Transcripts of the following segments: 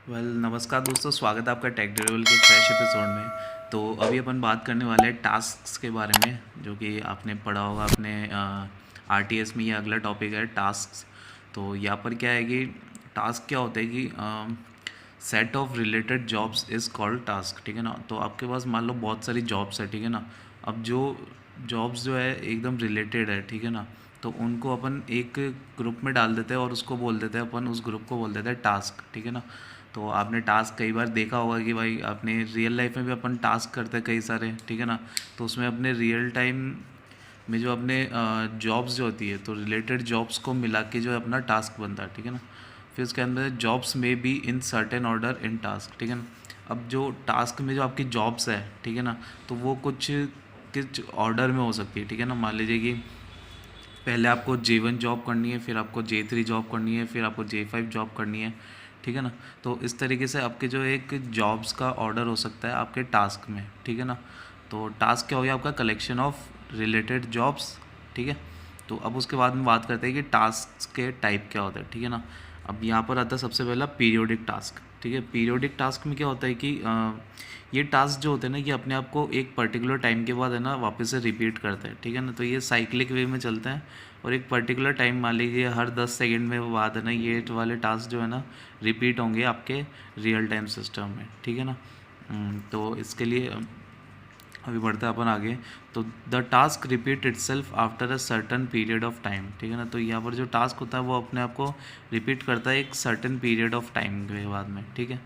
नमस्कार दोस्तों, स्वागत है आपका टेक ड्रिवल के फ्रेश एपिसोड में। तो अभी अपन बात करने वाले हैं टास्क्स के बारे में, जो कि आपने पढ़ा होगा अपने आरटीएस में। ये अगला टॉपिक है टास्क्स। तो यहाँ पर क्या है कि टास्क क्या होता है कि set of related jobs is called task, ठीक है ना। तो आपके पास मान लो बहुत सारी जॉब्स है, ठीक है ना। अब जो जॉब्स जो है एकदम रिलेटेड है, ठीक है ना, तो उनको अपन एक ग्रुप में डाल देते हैं और उसको बोल देते हैं, अपन उस ग्रुप को बोल देते हैं टास्क, ठीक है ना। तो आपने टास्क कई बार देखा होगा कि भाई अपने रियल लाइफ में भी अपन टास्क करते हैं कई सारे, ठीक है ना। तो उसमें अपने रियल टाइम में जो अपने जॉब्स जो होती है, तो रिलेटेड जॉब्स को मिला के जो है अपना टास्क बनता है, ठीक है ना। फिर उसके अंदर जॉब्स में be in certain order in task, ठीक है ना। अब जो टास्क में जो आपकी जॉब्स है, ठीक है ना, तो वो कुछ ऑर्डर में हो सकती है, ठीक है ना। मान लीजिए कि पहले आपको J1 जॉब करनी है, फिर आपको J3 जॉब करनी है, फिर आपको J5 जॉब करनी है, ठीक है ना। तो इस तरीके से आपके जो एक जॉब्स का ऑर्डर हो सकता है आपके टास्क में, ठीक है ना। तो टास्क क्या हो गया आपका कलेक्शन ऑफ रिलेटेड जॉब्स, ठीक है। तो अब उसके बाद में बात करते हैं कि टास्क के टाइप क्या होता है, ठीक है ना। अब यहाँ पर आता है सबसे पहला पीरियोडिक टास्क, ठीक है। पीरियोडिक टास्क में क्या होता है कि ये टास्क जो होते हैं ना, कि अपने आप को एक पर्टिकुलर टाइम के बाद है ना वापस से रिपीट करते हैं, ठीक है ना। तो ये साइक्लिक वे में चलते हैं और एक पर्टिकुलर टाइम मान लीजिए हर 10 सेकंड में बाद है ना ये वाले टास्क जो है ना रिपीट होंगे आपके रियल टाइम सिस्टम में, ठीक है ना। तो इसके लिए अभी बढ़ते हैं अपन आगे। तो the task repeat itself after a certain period of time, ठीक है ना। तो यहाँ पर जो टास्क होता है वो अपने आप को रिपीट करता है एक सर्टन पीरियड ऑफ टाइम के बाद में, ठीक है।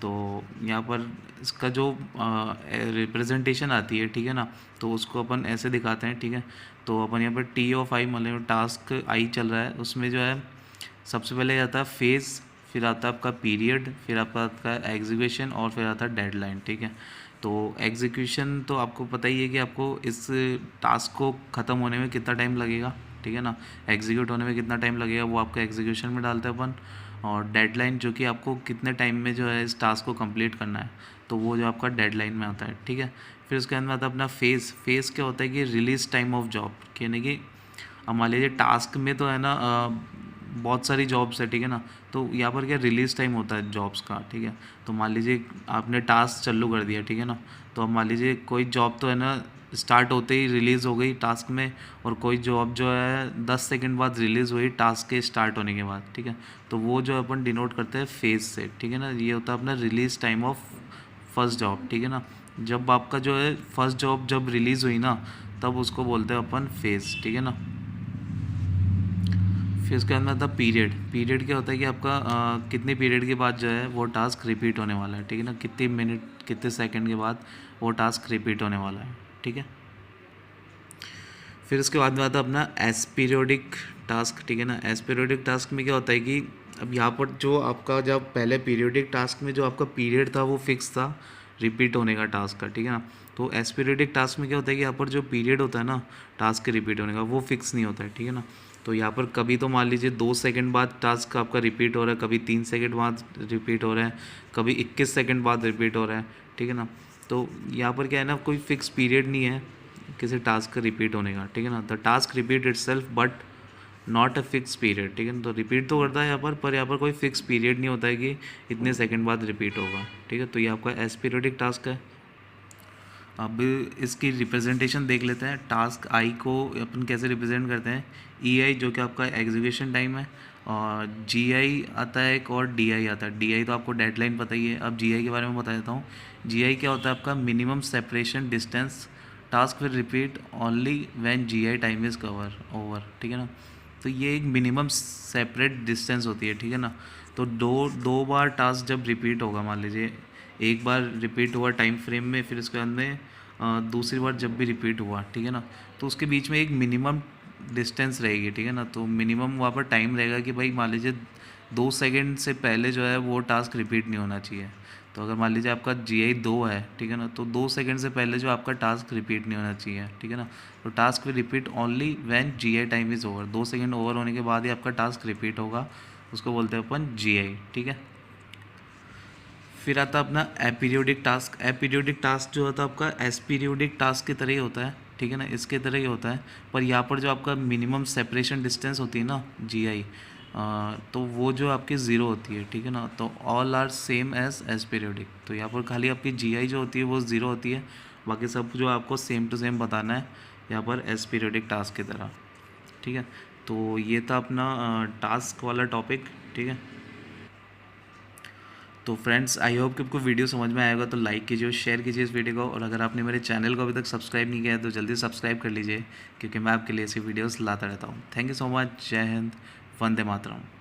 तो यहाँ पर इसका जो रिप्रेजेंटेशन आती है, ठीक है ना, तो उसको अपन ऐसे दिखाते हैं, ठीक है। तो अपन यहाँ पर T of I मतलब टास्क आई चल रहा है, उसमें जो है सबसे पहले आता है फेज़, फिर आता है आपका पीरियड, फिर आपका आता है एग्जीक्यूशन और फिर आता है डेडलाइन, ठीक है। तो एग्जीक्यूशन तो आपको पता ही है कि आपको इस टास्क को ख़त्म होने में कितना टाइम लगेगा, ठीक है ना। एग्जीक्यूट होने में कितना टाइम लगेगा वो आपका एग्जीक्यूशन में डालते हैं अपन। और डेडलाइन जो कि आपको कितने टाइम में जो है इस टास्क को कंप्लीट करना है, तो वो जो आपका डेडलाइन में आता है, ठीक है। फिर उसके अंदर आता है अपना फेज़ क्या होता है कि रिलीज़ टाइम ऑफ जॉब, यानी कि अब मान लीजिए टास्क में तो है ना बहुत सारी जॉब्स है, ठीक है ना। तो यहाँ पर क्या रिलीज़ टाइम होता है जॉब्स का, ठीक है। तो मान लीजिए आपने टास्क चालू कर दिया, ठीक है ना। तो अब मान लीजिए कोई जॉब तो है ना स्टार्ट होते ही रिलीज़ हो गई टास्क में, और कोई जॉब जो है 10 सेकंड बाद रिलीज़ हुई टास्क के स्टार्ट होने के बाद, ठीक है। तो वो जो अपन डिनोट करते हैं फेज़ से, ठीक है ना। ये होता है अपना release time of first job, ठीक है ना। जब आपका जो है फर्स्ट जॉब जब रिलीज़ हुई ना, तब उसको बोलते हैं अपन फेज़, ठीक है ना। फिर उसके अंदर था पीरियड। पीरियड क्या होता है कि आपका कितने पीरियड के बाद जो है वो टास्क रिपीट होने वाला है, ठीक है ना। कितने मिनट कितने सेकंड के बाद वो टास्क रिपीट होने वाला है, ठीक है। फिर उसके बाद में आता है अपना एस्पीरियोडिक टास्क, ठीक है ना। एस्पीरियोडिक टास्क में क्या होता है कि अब यहाँ पर जो आपका जब पहले पीरियोडिक टास्क में जो आपका पीरियड था वो फिक्स था रिपीट होने का टास्क का, ठीक है ना। तो एस्पीरियोडिक टास्क में क्या होता है कि यहाँ पर जो पीरियड होता है ना टास्क के रिपीट होने का वो फिक्स नहीं होता है, ठीक है ना। तो यहाँ पर कभी तो मान लीजिए 2 सेकंड बाद टास्क आपका रिपीट हो रहा है, कभी 3 सेकंड बाद रिपीट हो रहा है, कभी 21 सेकंड बाद रिपीट हो रहा है, ठीक है ना। तो यहाँ पर क्या है ना कोई फिक्स पीरियड नहीं है किसी टास्क का रिपीट होने का, ठीक है ना। The task repeat it self but not a fix period, ठीक है ना। तो रिपीट तो करता है यहाँ पर यहाँ पर कोई फिक्स पीरियड नहीं होता है कि इतने सेकंड बाद रिपीट होगा, ठीक है। तो ये आपका एस्पीरियोडिक टास्क है। अब इसकी रिप्रेजेंटेशन देख लेते हैं। टास्क आई को अपन कैसे रिप्रेजेंट करते हैं। ई आई जो कि आपका एग्जीक्यूशन टाइम है, और जी आई आता है एक, और डी आई आता है। डी आई तो आपको डेडलाइन पता ही है। अब जी आई के बारे में बता देता हूँ। जी आई क्या होता है आपका minimum separation distance. Task will repeat only when G I time is cover over, ठीक है ना। तो ये एक मिनिमम सेपरेट डिस्टेंस होती है, ठीक है ना। तो दो दो बार टास्क जब रिपीट होगा, मान लीजिए एक बार रिपीट हुआ टाइम फ्रेम में, फिर उसके बाद में दूसरी बार जब भी रिपीट हुआ, ठीक है ना, तो उसके बीच में एक मिनिमम डिस्टेंस रहेगी, ठीक है ना। तो मिनिमम वहाँ पर टाइम रहेगा कि भाई मान लीजिए 2 सेकंड से पहले जो है वो टास्क रिपीट नहीं होना चाहिए। तो अगर मान लीजिए आपका जी आई 2 है, ठीक है ना, तो 2 सेकंड से पहले जो आपका टास्क रिपीट नहीं होना चाहिए, ठीक है ना। तो task will repeat only when G I time is over. 2 second over होने के बाद ही आपका टास्क रिपीट होगा, उसको बोलते हैं अपन जी आई, ठीक है। फिर आता है अपना एपीरियोडिक टास्क। एपीरियोडिक टास्क जो होता है आपका एसपीरियोडिक टास्क की तरह ही होता है, ठीक है ना, इसके तरह ही होता है। पर यहाँ पर जो आपका मिनिमम सेपरेशन डिस्टेंस होती है ना जी आई, तो वो जो आपकी ज़ीरो होती है, ठीक है ना, तो all are same as periodic. तो यहाँ पर खाली आपकी GI जो होती है वो ज़ीरो होती है, बाकी सब जो आपको सेम टू सेम बताना है यहाँ पर एज पीरियोडिक टास्क की तरह, ठीक है। तो ये था अपना टास्क वाला टॉपिक, ठीक है। तो फ्रेंड्स, आई होप कि आपको वीडियो समझ में आएगा, तो लाइक कीजिए और शेयर कीजिए इस वीडियो को, और अगर आपने मेरे चैनल को अभी तक सब्सक्राइब नहीं किया है तो जल्दी सब्सक्राइब कर लीजिए, क्योंकि मैं आपके लिए ऐसी वीडियोस लाता रहता हूँ। Thank you so much. जय हिंद, वंदे मातरम।